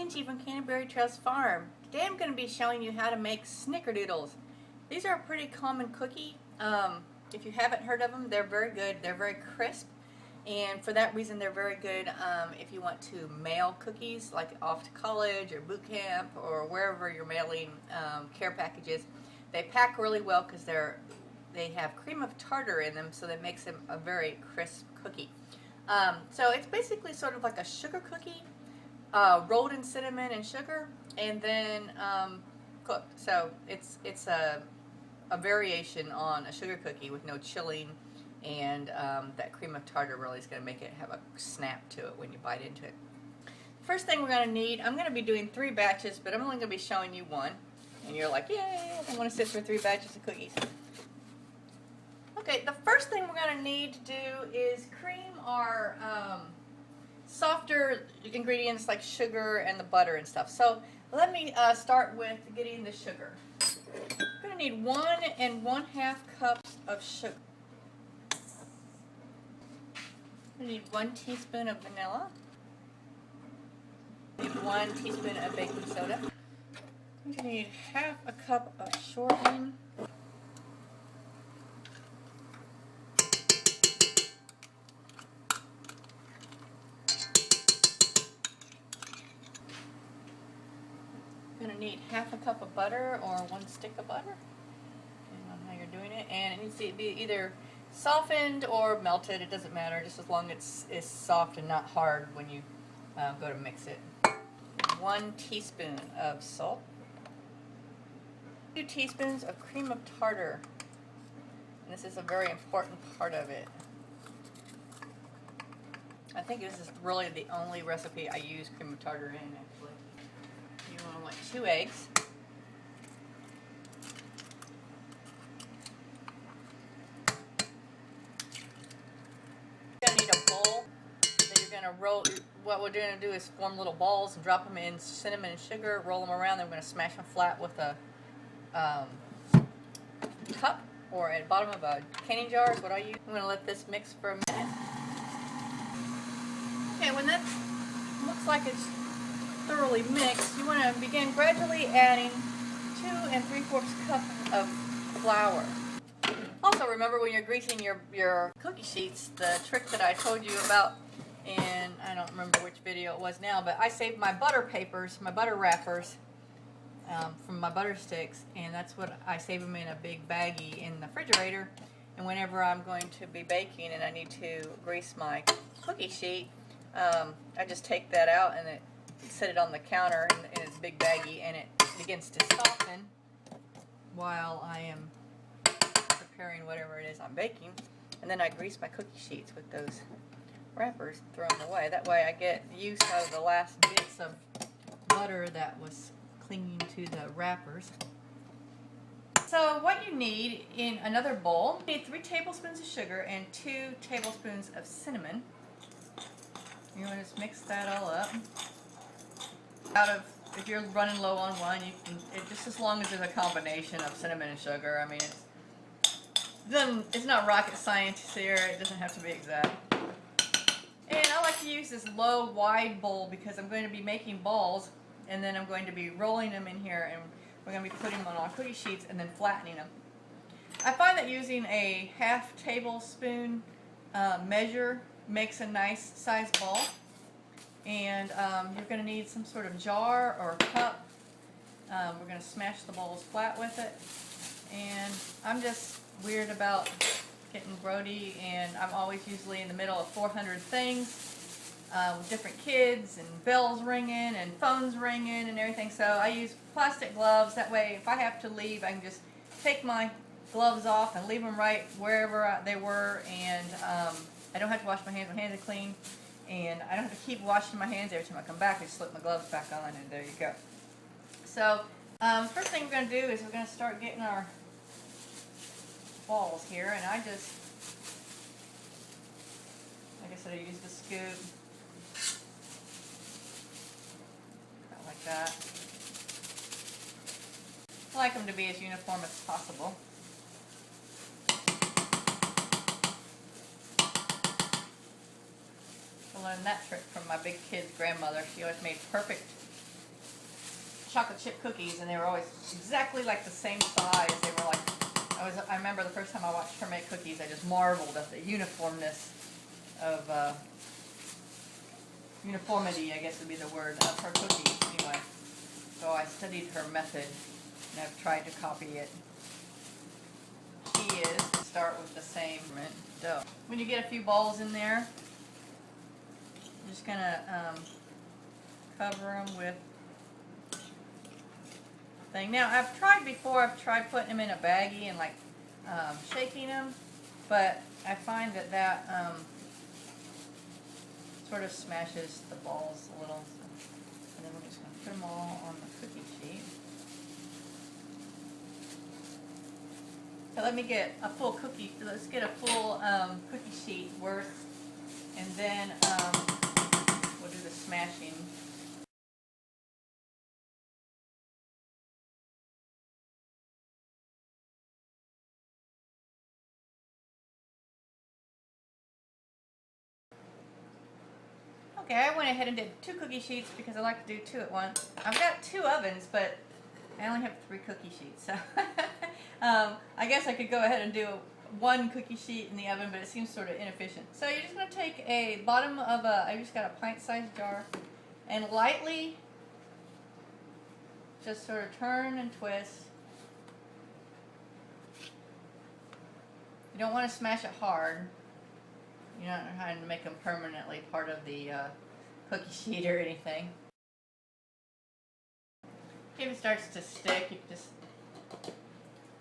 Angie from Canterbury Trails Farm. Today I'm going to be showing you how to make Snickerdoodles. These are a pretty common cookie. If you haven't heard of them, they're very good. They're very crisp, and for that reason they're very good if you want to mail cookies, like off to college or boot camp or wherever you're mailing care packages. They pack really well because they have cream of tartar in them, so that makes them a very crisp cookie. So it's basically sort of like a sugar cookie, rolled in cinnamon and sugar, and then cooked. So it's a variation on a sugar cookie with no chilling, and that cream of tartar really is going to make it have a snap to it when you bite into it. First thing we're going to need, I'm going to be doing 3 batches, but I'm only going to be showing you one. And you're like, yay, I want to sit for 3 batches of cookies. Okay, the first thing we're going to need to do is cream our softer ingredients like sugar and the butter and stuff. So let me start with getting the sugar. We're going to need 1 1/2 cups of sugar. We need 1 teaspoon of vanilla. We need 1 teaspoon of baking soda. We need 1/2 cup of shortening. You're going to need 1/2 cup of butter or 1 stick of butter, depending on how you're doing it. And it needs to be either softened or melted. It doesn't matter, just as long as it's soft and not hard when you go to mix it. 1 teaspoon of salt. 2 teaspoons of cream of tartar. And this is a very important part of it. I think this is really the only recipe I use cream of tartar in, actually. You want 2 eggs. You're going to need a bowl that you're going to roll. What we're going to do is form little balls and drop them in cinnamon and sugar, roll them around, then we're going to smash them flat with a cup or at the bottom of a canning jar is what I use. I'm going to let this mix for a minute. Okay, when that looks like it's thoroughly mixed, you want to begin gradually adding 2 3/4 cups of flour. Also, remember when you're greasing your cookie sheets, the trick that I told you about, and I don't remember which video it was now, but I saved my butter papers, my butter wrappers from my butter sticks, and that's what I save them in a big baggie in the refrigerator. And whenever I'm going to be baking and I need to grease my cookie sheet, I just take that out and set it on the counter in its big baggie, and it begins to soften while I am preparing whatever it is I'm baking. And then I grease my cookie sheets with those wrappers and throw them away. That way I get use out of the last bits of butter that was clinging to the wrappers. So what you need in another bowl, you need 3 tablespoons of sugar and 2 tablespoons of cinnamon. You want to just mix that all up. If you're running low on one, you can, just as long as there's a combination of cinnamon and sugar. I mean, it's not rocket science here. It doesn't have to be exact. And I like to use this low, wide bowl because I'm going to be making balls, and then I'm going to be rolling them in here, and we're going to be putting them on our cookie sheets and then flattening them. I find that using a 1/2 tablespoon measure makes a nice sized ball. And you're going to need some sort of jar or cup. We're going to smash the balls flat with it. And I'm just weird about getting grody, and I'm always usually in the middle of 400 things with different kids and bells ringing and phones ringing and everything. So I use plastic gloves. That way if I have to leave, I can just take my gloves off and leave them right wherever they were, and I don't have to wash my hands. My hands are clean. And I don't have to keep washing my hands every time I come back. I just slip my gloves back on, and there you go. So, first thing we're going to do is we're going to start getting our balls here. And like I said, I use the scoop. Kind of like that. I like them to be as uniform as possible. I learned that trick from my big kid's grandmother. She always made perfect chocolate chip cookies, and they were always exactly like the same size. They were like, I remember the first time I watched her make cookies, I just marveled at the uniformness of, uniformity, I guess would be the word, of her cookies anyway. So I studied her method, and I've tried to copy it. Key is to start with the same dough. When you get a few balls in there, you're just going to cover them with thing. Now, I've tried putting them in a baggie and like shaking them, but I find that sort of smashes the balls a little. And then we're just going to put them all on the cookie sheet. So let me get a full cookie. Let's get a full cookie sheet worth, and then we'll do the smashing. Okay, I went ahead and did 2 cookie sheets because I like to do 2 at once. I've got 2 ovens, but I only have 3 cookie sheets, so I guess I could go ahead and do 1 cookie sheet in the oven, but it seems sort of inefficient. So you're just going to take a bottom of I just got a pint-sized jar, and lightly just sort of turn and twist. You don't want to smash it hard. You're not trying to make them permanently part of the cookie sheet or anything. If it starts to stick, you can just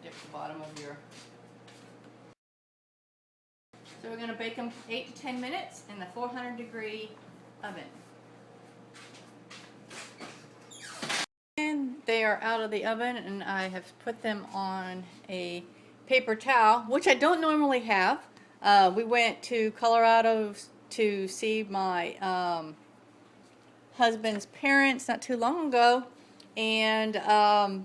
dip the bottom of your... So we're going to bake them 8 to 10 minutes in the 400-degree oven. And they are out of the oven, and I have put them on a paper towel, which I don't normally have. We went to Colorado to see my husband's parents not too long ago, and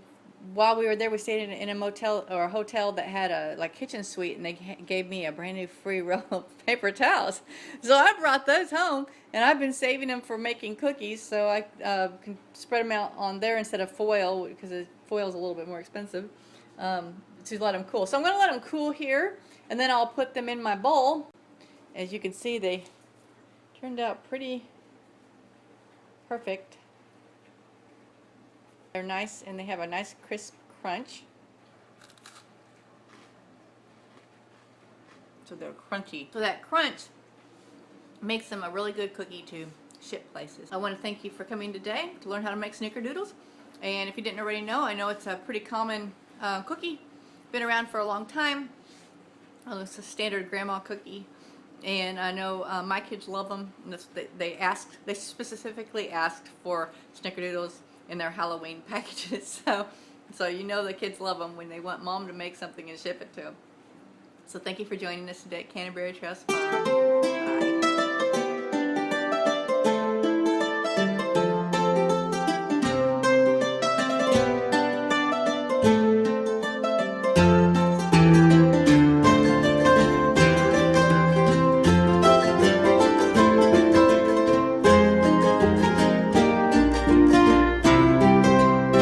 while we were there, we stayed in a motel or a hotel that had a like kitchen suite, and they gave me a brand new free roll of paper towels. So I brought those home, and I've been saving them for making cookies, so I can spread them out on there instead of foil, because foil is a little bit more expensive, to let them cool. So I'm going to let them cool here, and then I'll put them in my bowl. As you can see, they turned out pretty perfect. They're nice, and they have a nice crisp crunch. So they're crunchy. So that crunch makes them a really good cookie to ship places. I want to thank you for coming today to learn how to make Snickerdoodles. And if you didn't already know, I know it's a pretty common cookie. Been around for a long time. It's a standard grandma cookie, and I know my kids love them. They specifically asked for Snickerdoodles in their Halloween packages, so you know the kids love them when they want mom to make something and ship it to them. So thank you for joining us today at Canterbury Trails Farm.